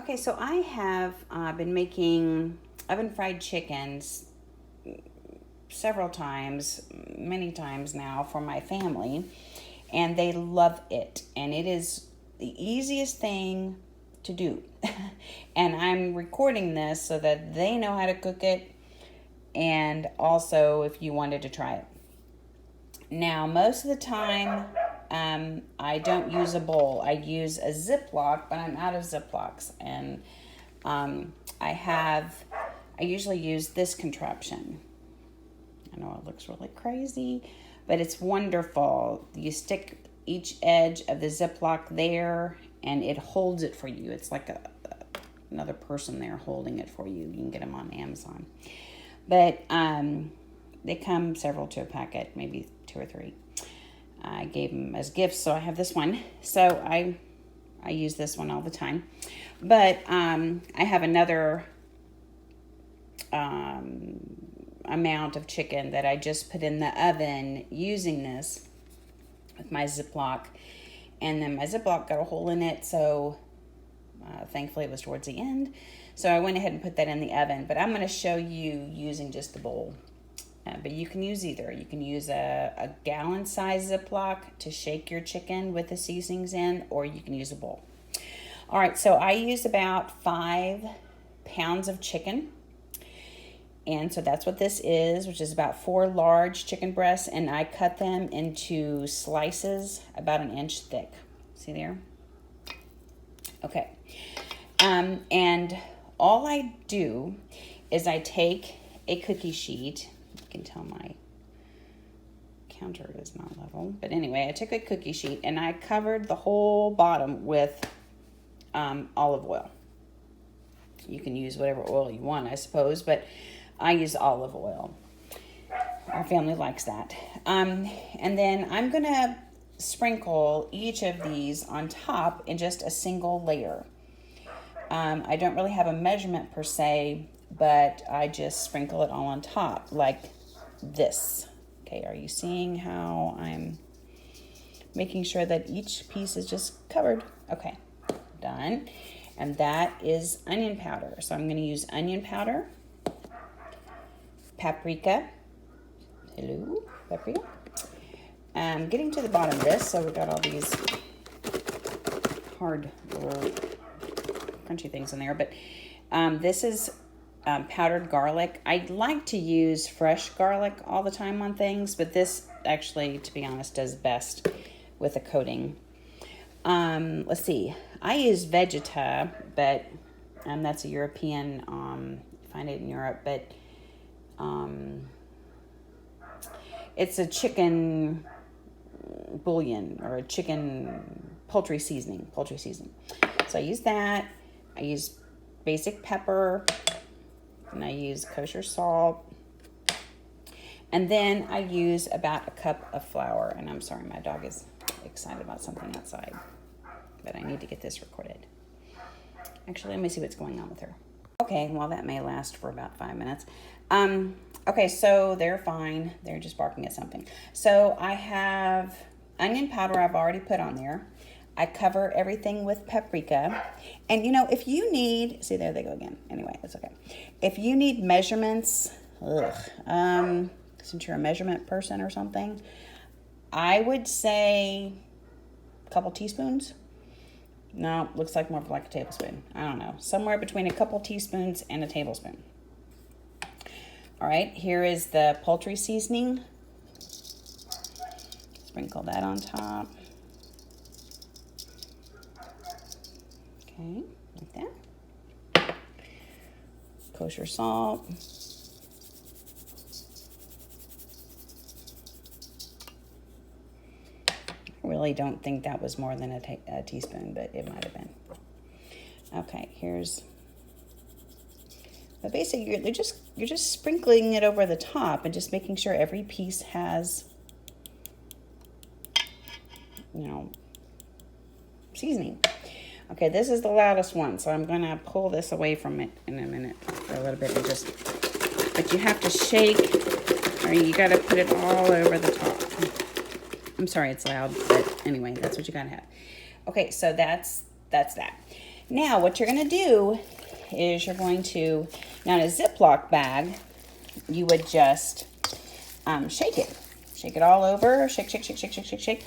Okay, so I have been making oven fried chickens several times, many times now for my family, and they love it. And it is the easiest thing to do. And I'm recording this so that they know how to cook it, and also if you wanted to try it. Now, most of the time, I don't use a bowl. I use a ziplock, but I'm out of ziplocs, and I usually use this contraption. I know it looks really crazy, but it's wonderful. You stick each edge of the ziplock there, and it holds it for you. It's like another person there holding it for you. You can get them on Amazon, but they come several to a packet, maybe 2 or 3. I gave them as gifts, so I have this one. So I use this one all the time. But I have another amount of chicken that I just put in the oven using this with my Ziploc. And then my Ziploc got a hole in it, so thankfully it was towards the end. So I went ahead and put that in the oven. But I'm going to show you using just the bowl. But you can use either. You can use a gallon-size Ziploc to shake your chicken with the seasonings in, or you can use a bowl. All right, so I use about 5 pounds of chicken. And so that's what this is, which is about 4 large chicken breasts. And I cut them into slices about 1 inch thick. See there? Okay. And all I do is I take a cookie sheet. You can tell my counter is not level. But anyway, I took a cookie sheet and I covered the whole bottom with olive oil. You can use whatever oil you want, I suppose, but I use olive oil. Our family likes that. And then I'm going to sprinkle each of these on top in just a single layer. I don't really have a measurement per se, but I just sprinkle it all on top like this. Okay, are you seeing how I'm making sure that each piece is just covered? Okay, done. And that is onion powder. So I'm going to use onion powder, paprika. Hello, paprika. I'm getting to the bottom of this, so we've got all these hard little crunchy things in there. But this is powdered garlic. I like to use fresh garlic all the time on things, but this actually, to be honest, does best with a coating. Let's see. I use Vegeta, but that's a European. You find it in Europe, but it's a chicken bouillon or a chicken poultry seasoning. So I use that. I use basic pepper, and I use kosher salt. And then I use about 1 cup of flour. And I'm sorry, my dog is excited about something outside, but I need to get this recorded. Actually, let me see what's going on with her. Okay, well, that may last for about 5 minutes. Okay, so they're fine. They're just barking at something. So I have onion powder I've already put on there. I cover everything with paprika. And, you know, if you need... See, there they go again. Anyway, it's okay. If you need measurements... since you're a measurement person or something, I would say a couple teaspoons. No, looks like more like a tablespoon. I don't know. Somewhere between a couple teaspoons and a tablespoon. All right, here is the poultry seasoning. Sprinkle that on top. Okay, like that. Kosher salt. I really don't think that was more than a teaspoon, but it might have been. Okay, here's... But basically, you're just sprinkling it over the top and just making sure every piece has, you know, seasoning. Okay, this is the loudest one, so I'm going to pull this away from it in a minute for a little bit and just... But you have to shake, or you got to put it all over the top. I'm sorry it's loud, but anyway, that's what you got to have. Okay, so that's that. Now, what you're going to do is you're going to, now in a Ziploc bag, you would just shake it. Shake it all over. Shake, shake, shake, shake, shake, shake, shake.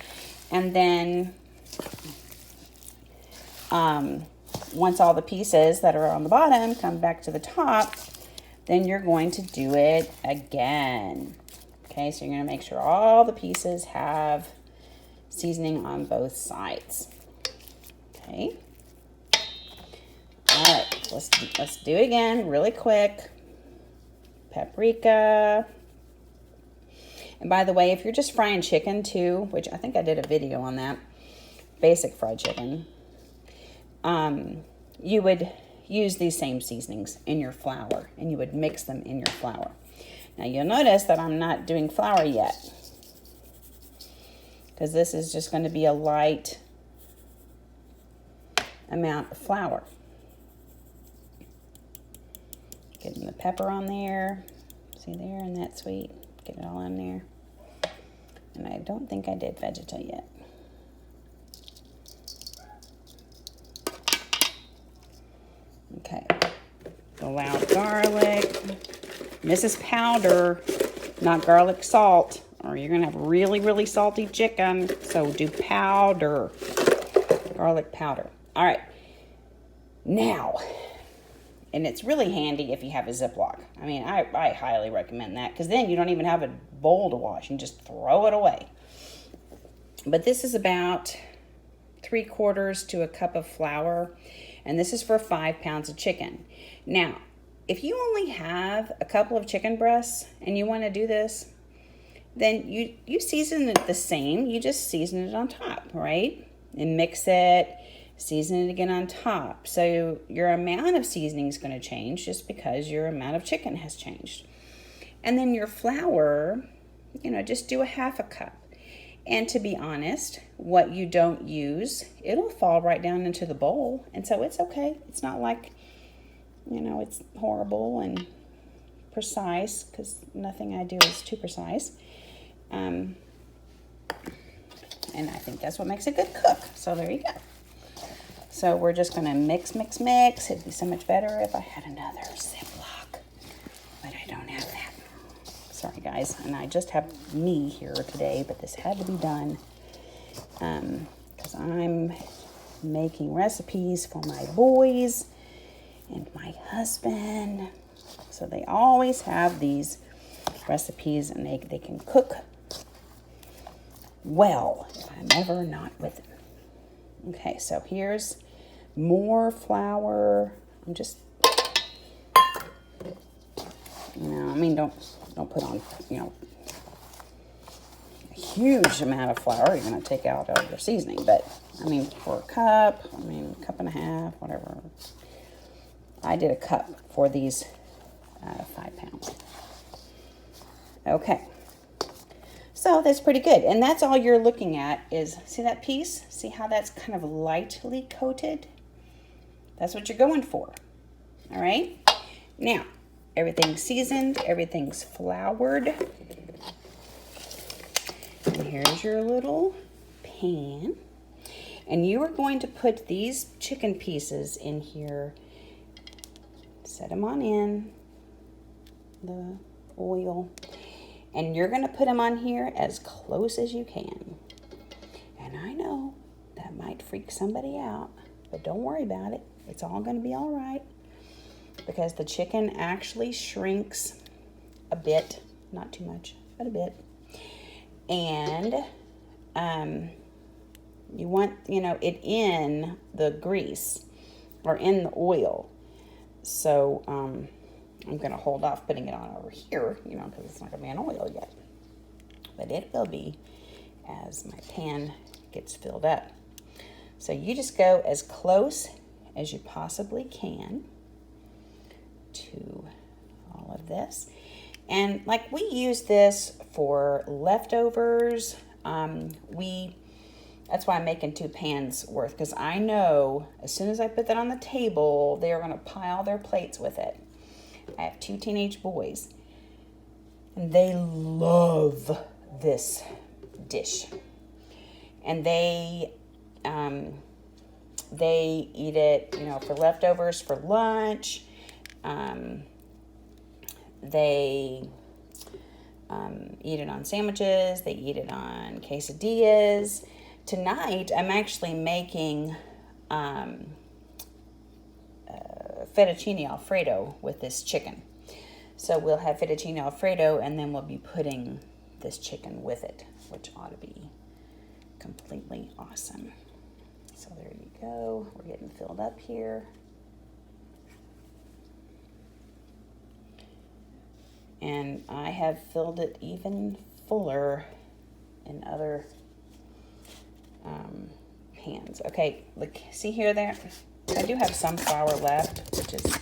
And then once all the pieces that are on the bottom come back to the top, then you're going to do it again. Okay, so you're going to make sure all the pieces have seasoning on both sides. Okay. All right, let's do it again really quick. Paprika. And by the way, if you're just frying chicken too, which I think I did a video on that, basic fried chicken, you would use these same seasonings in your flour, and you would mix them in your flour. Now you'll notice that I'm not doing flour yet, because this is just going to be a light amount of flour. Getting the pepper on there. See there, and that sweet. Get it all in there. And I don't think I did Vegeta yet. Okay. Allowed garlic. This is powder, not garlic salt, or you're going to have really, really salty chicken. So do powder. Garlic powder. All right. Now, and it's really handy if you have a Ziploc. I mean, I highly recommend that, because then you don't even have a bowl to wash. You just throw it away. But this is about 3/4 to a cup of flour, and this is for 5 pounds of chicken. Now, if you only have a couple of chicken breasts and you want to do this, then you season it the same. You just season it on top, right? And mix it. Season it again on top. So your amount of seasoning is going to change just because your amount of chicken has changed. And then your flour, just do a 1/2 cup. And to be honest, what you don't use, it'll fall right down into the bowl. And so it's okay. It's not like, it's horrible and precise, because nothing I do is too precise. And I think that's what makes a good cook. So there you go. So we're just going to mix, mix, mix. It'd be so much better if I had another Ziploc, but I don't have that. Sorry, guys. And I just have me here today, but this had to be done because I'm making recipes for my boys and my husband. So they always have these recipes, and they can cook well if I'm ever not with them. Okay, so here's more flour. I'm just, don't put on, a huge amount of flour. You're going to take out all your seasoning. But, for a cup, cup and a half, whatever. I did a cup for these 5 pounds. Okay. So that's pretty good. And that's all you're looking at is, see that piece? See how that's kind of lightly coated? That's what you're going for. All right? Now, everything's seasoned. Everything's floured. And here's your little pan. And you are going to put these chicken pieces in here. Set them on in the oil. And you're going to put them on here as close as you can. And I know that might freak somebody out, but don't worry about it. It's all going to be all right, because the chicken actually shrinks a bit, not too much, but a bit. And you want, it in the grease or in the oil. So, I'm going to hold off putting it on over here, because it's not going to be in oil yet. But it will be as my pan gets filled up. So you just go as close as you possibly can to all of this. And like we use this for leftovers. That's why I'm making 2 pans worth, because I know as soon as I put that on the table, they are going to pile their plates with it. I have 2 teenage boys, and they love this dish. And they They eat it, for leftovers for lunch. They eat it on sandwiches. They eat it on quesadillas. Tonight, I'm actually making fettuccine Alfredo with this chicken. So we'll have fettuccine Alfredo, and then we'll be putting this chicken with it, which ought to be completely awesome. So there you go. We're getting filled up here. And I have filled it even fuller in other pans. Okay, look, see here there? I do have some flour left, which is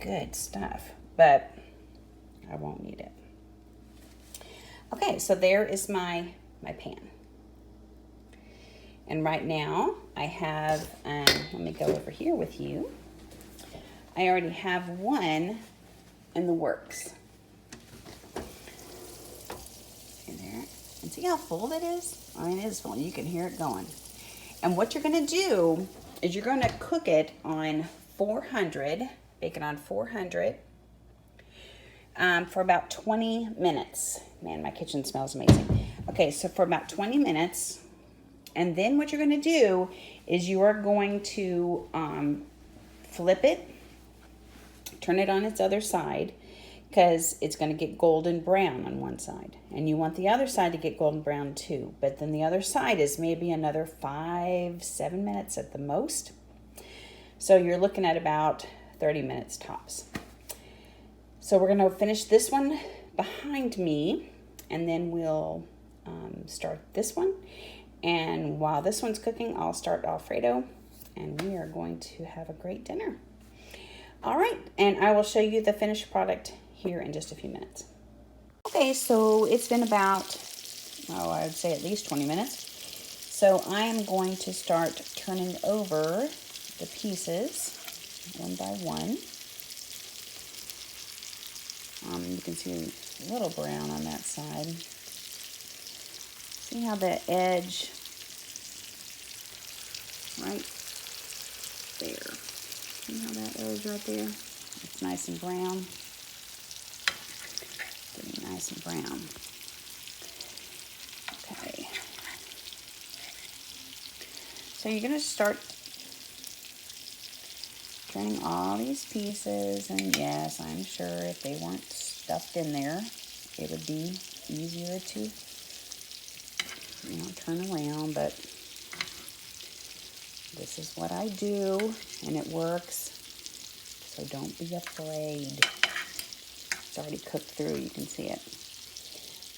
good stuff, but I won't need it. Okay, so there is my pan. And right now I have, let me go over here with you. I already have one in the works. See there? And see how full it is? I mean, it is full. You can hear it going. And what you're going to do is you're going to cook it on 400, bake it on 400 for about 20 minutes. Man, my kitchen smells amazing. Okay, so for about 20 minutes. And then what you're going to do is you are going to flip it, turn it on its other side, because it's going to get golden brown on one side. And you want the other side to get golden brown too. But then the other side is maybe another 5-7 minutes at the most. So you're looking at about 30 minutes tops. So we're going to finish this one behind me, and then we'll start this one. And while this one's cooking, I'll start Alfredo, and we are going to have a great dinner. All right, and I will show you the finished product here in just a few minutes. Okay, so it's been about, I would say at least 20 minutes. So I am going to start turning over the pieces one by one. You can see a little brown on that side. See how the edge right there. See how that edge right there? It's nice and brown. Getting nice and brown. Okay. So you're going to start turning all these pieces, and yes, I'm sure if they weren't stuffed in there, it would be easier to, turn around, but this is what I do, and it works, so don't be afraid. It's already cooked through, you can see it.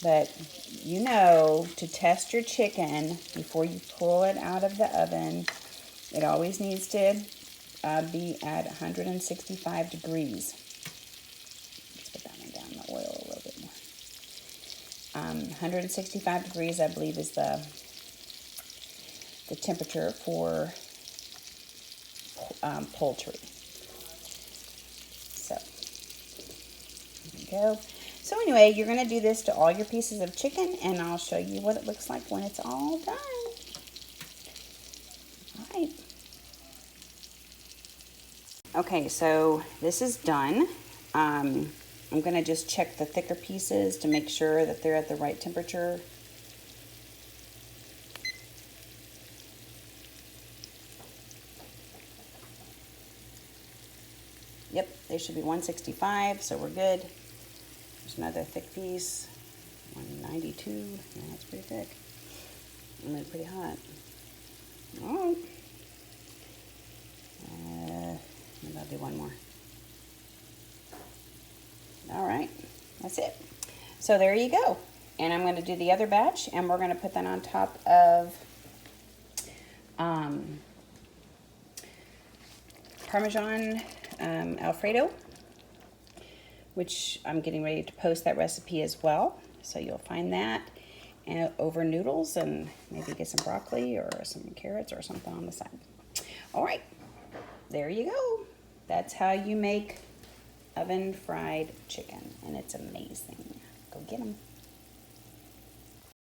But to test your chicken before you pull it out of the oven, it always needs to be at 165 degrees. Let's put that one down in the oil a little bit more. 165 degrees, I believe, is the temperature for poultry. So, there you go. So anyway, you're going to do this to all your pieces of chicken, and I'll show you what it looks like when it's all done. All right. Okay, so this is done. I'm going to just check the thicker pieces to make sure that they're at the right temperature. Yep, they should be 165, so we're good. There's another thick piece, 192. Yeah, that's pretty thick. And they're pretty hot. All right. Maybe I'll do one more. All right, that's it. So there you go. And I'm going to do the other batch, and we're going to put that on top of Parmesan Alfredo, which I'm getting ready to post that recipe as well. So you'll find that over noodles, and maybe get some broccoli or some carrots or something on the side. All right, there you go. That's how you make oven fried chicken, and it's amazing. Go get them.